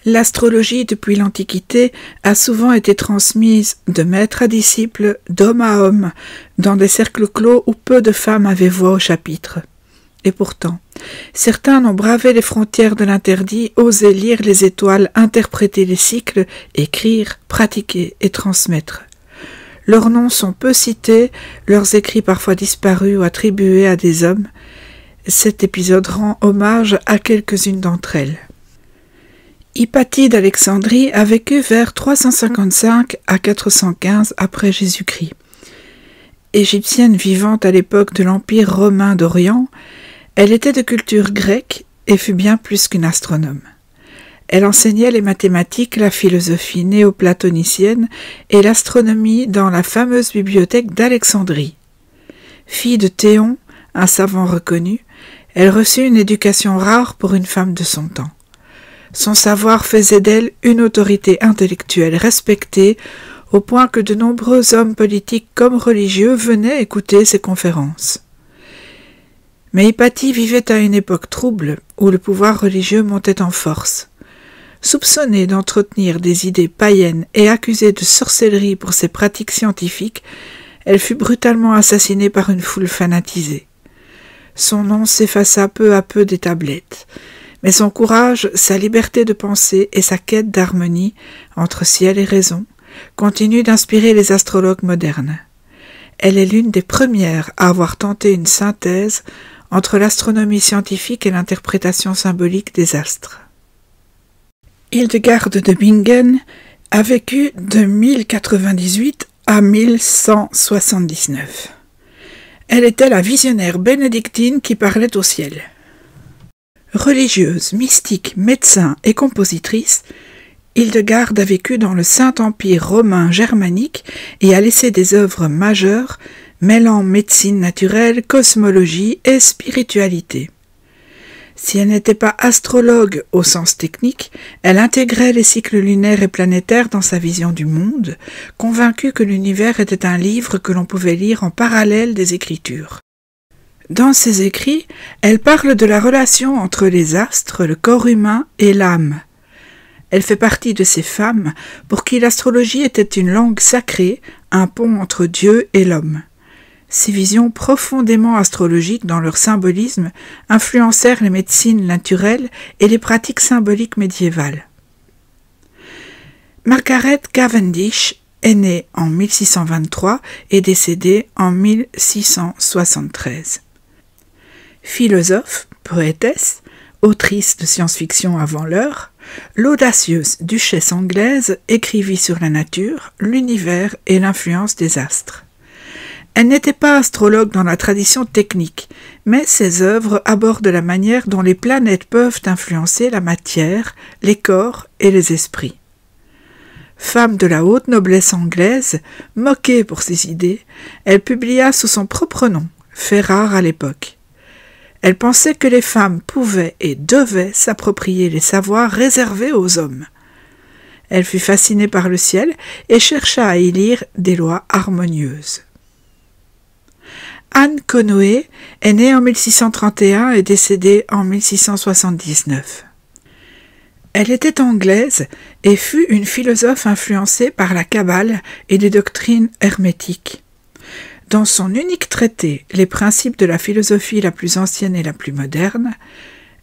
L'astrologie, depuis l'Antiquité, a souvent été transmise de maître à disciple, d'homme à homme, dans des cercles clos où peu de femmes avaient voix au chapitre. Et pourtant, certains ont bravé les frontières de l'interdit, osé lire les étoiles, interpréter les cycles, écrire, pratiquer et transmettre. Leurs noms sont peu cités, leurs écrits parfois disparus ou attribués à des hommes. Cet épisode rend hommage à quelques-unes d'entre elles. Hypatie d'Alexandrie a vécu vers 355 à 415 après Jésus-Christ. Égyptienne vivante à l'époque de l'Empire romain d'Orient, elle était de culture grecque et fut bien plus qu'une astronome. Elle enseignait les mathématiques, la philosophie néoplatonicienne et l'astronomie dans la fameuse bibliothèque d'Alexandrie. Fille de Théon, un savant reconnu, elle reçut une éducation rare pour une femme de son temps. Son savoir faisait d'elle une autorité intellectuelle respectée, au point que de nombreux hommes politiques comme religieux venaient écouter ses conférences. Mais Hypatie vivait à une époque trouble, où le pouvoir religieux montait en force. Soupçonnée d'entretenir des idées païennes et accusée de sorcellerie pour ses pratiques scientifiques, elle fut brutalement assassinée par une foule fanatisée. Son nom s'effaça peu à peu des tablettes, mais son courage, sa liberté de penser et sa quête d'harmonie entre ciel et raison continuent d'inspirer les astrologues modernes. Elle est l'une des premières à avoir tenté une synthèse entre l'astronomie scientifique et l'interprétation symbolique des astres. Hildegarde de Bingen a vécu de 1098 à 1179. Elle était la visionnaire bénédictine qui parlait au ciel. Religieuse, mystique, médecin et compositrice, Hildegarde a vécu dans le Saint-Empire romain germanique et a laissé des œuvres majeures mêlant médecine naturelle, cosmologie et spiritualité. Si elle n'était pas astrologue au sens technique, elle intégrait les cycles lunaires et planétaires dans sa vision du monde, convaincue que l'univers était un livre que l'on pouvait lire en parallèle des Écritures. Dans ses écrits, elle parle de la relation entre les astres, le corps humain et l'âme. Elle fait partie de ces femmes pour qui l'astrologie était une langue sacrée, un pont entre Dieu et l'homme. Ces visions profondément astrologiques dans leur symbolisme influencèrent les médecines naturelles et les pratiques symboliques médiévales. Margaret Cavendish est née en 1623 et décédée en 1673. Philosophe, poétesse, autrice de science-fiction avant l'heure, l'audacieuse duchesse anglaise écrivit sur la nature, l'univers et l'influence des astres. Elle n'était pas astrologue dans la tradition technique, mais ses œuvres abordent la manière dont les planètes peuvent influencer la matière, les corps et les esprits. Femme de la haute noblesse anglaise, moquée pour ses idées, elle publia sous son propre nom, fait rare à l'époque. Elle pensait que les femmes pouvaient et devaient s'approprier les savoirs réservés aux hommes. Elle fut fascinée par le ciel et chercha à y lire des lois harmonieuses. Anne Conway est née en 1631 et décédée en 1679. Elle était anglaise et fut une philosophe influencée par la Kabbale et les doctrines hermétiques. Dans son unique traité, Les principes de la philosophie la plus ancienne et la plus moderne,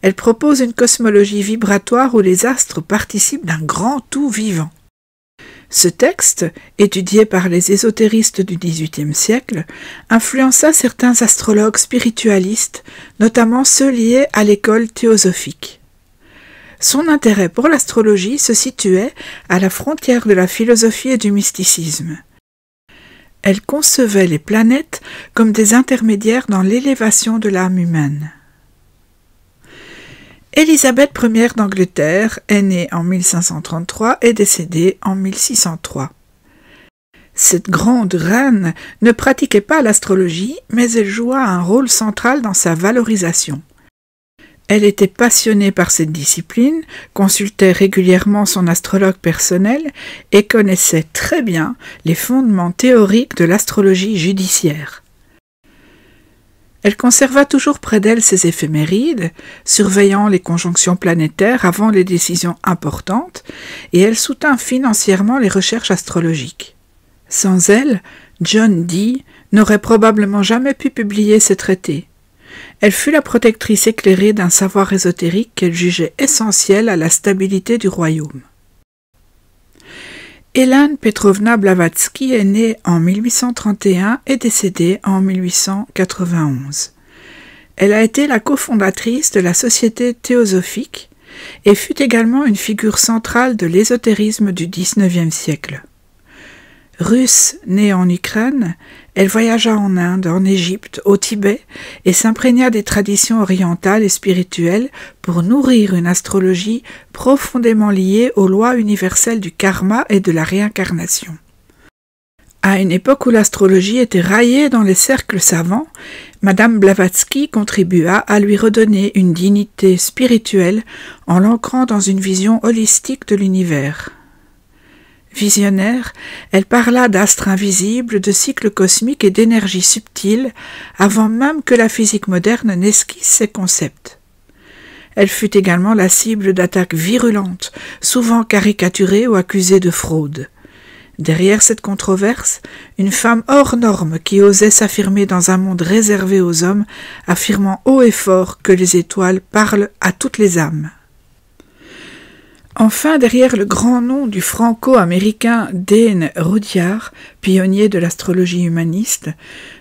elle propose une cosmologie vibratoire où les astres participent d'un grand tout vivant. Ce texte, étudié par les ésotéristes du XVIIIe siècle, influença certains astrologues spiritualistes, notamment ceux liés à l'école théosophique. Son intérêt pour l'astrologie se situait à la frontière de la philosophie et du mysticisme. Elle concevait les planètes comme des intermédiaires dans l'élévation de l'âme humaine. Élisabeth Ier d'Angleterre est née en 1533 et décédée en 1603. Cette grande reine ne pratiquait pas l'astrologie, mais elle joua un rôle central dans sa valorisation. Elle était passionnée par cette discipline, consultait régulièrement son astrologue personnel et connaissait très bien les fondements théoriques de l'astrologie judiciaire. Elle conserva toujours près d'elle ses éphémérides, surveillant les conjonctions planétaires avant les décisions importantes, et elle soutint financièrement les recherches astrologiques. Sans elle, John Dee n'aurait probablement jamais pu publier ses traités. Elle fut la protectrice éclairée d'un savoir ésotérique qu'elle jugeait essentiel à la stabilité du royaume. Elena Petrovna Blavatsky est née en 1831 et décédée en 1891. Elle a été la cofondatrice de la Société théosophique et fut également une figure centrale de l'ésotérisme du XIXe siècle. Russe née en Ukraine, elle voyagea en Inde, en Égypte, au Tibet et s'imprégna des traditions orientales et spirituelles pour nourrir une astrologie profondément liée aux lois universelles du karma et de la réincarnation. À une époque où l'astrologie était raillée dans les cercles savants, Madame Blavatsky contribua à lui redonner une dignité spirituelle en l'ancrant dans une vision holistique de l'univers. Visionnaire, elle parla d'astres invisibles, de cycles cosmiques et d'énergie subtile, avant même que la physique moderne n'esquisse ces concepts. Elle fut également la cible d'attaques virulentes, souvent caricaturées ou accusées de fraude. Derrière cette controverse, une femme hors norme qui osait s'affirmer dans un monde réservé aux hommes, affirmant haut et fort que les étoiles parlent à toutes les âmes. Enfin, derrière le grand nom du franco-américain Dane Rudhyar, pionnier de l'astrologie humaniste,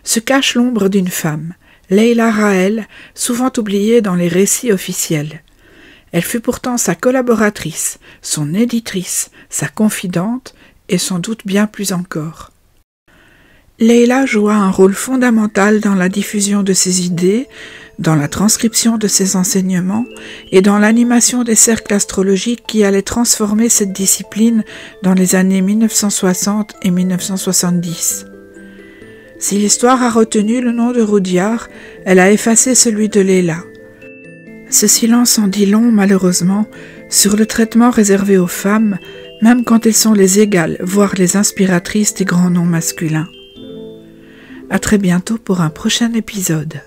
se cache l'ombre d'une femme, Leila Raël, souvent oubliée dans les récits officiels. Elle fut pourtant sa collaboratrice, son éditrice, sa confidente et sans doute bien plus encore. Leila joua un rôle fondamental dans la diffusion de ses idées, dans la transcription de ses enseignements et dans l'animation des cercles astrologiques qui allaient transformer cette discipline dans les années 1960 et 1970. Si l'histoire a retenu le nom de Rudhyar, elle a effacé celui de Leila. Ce silence en dit long, malheureusement, sur le traitement réservé aux femmes, même quand elles sont les égales, voire les inspiratrices des grands noms masculins. À très bientôt pour un prochain épisode.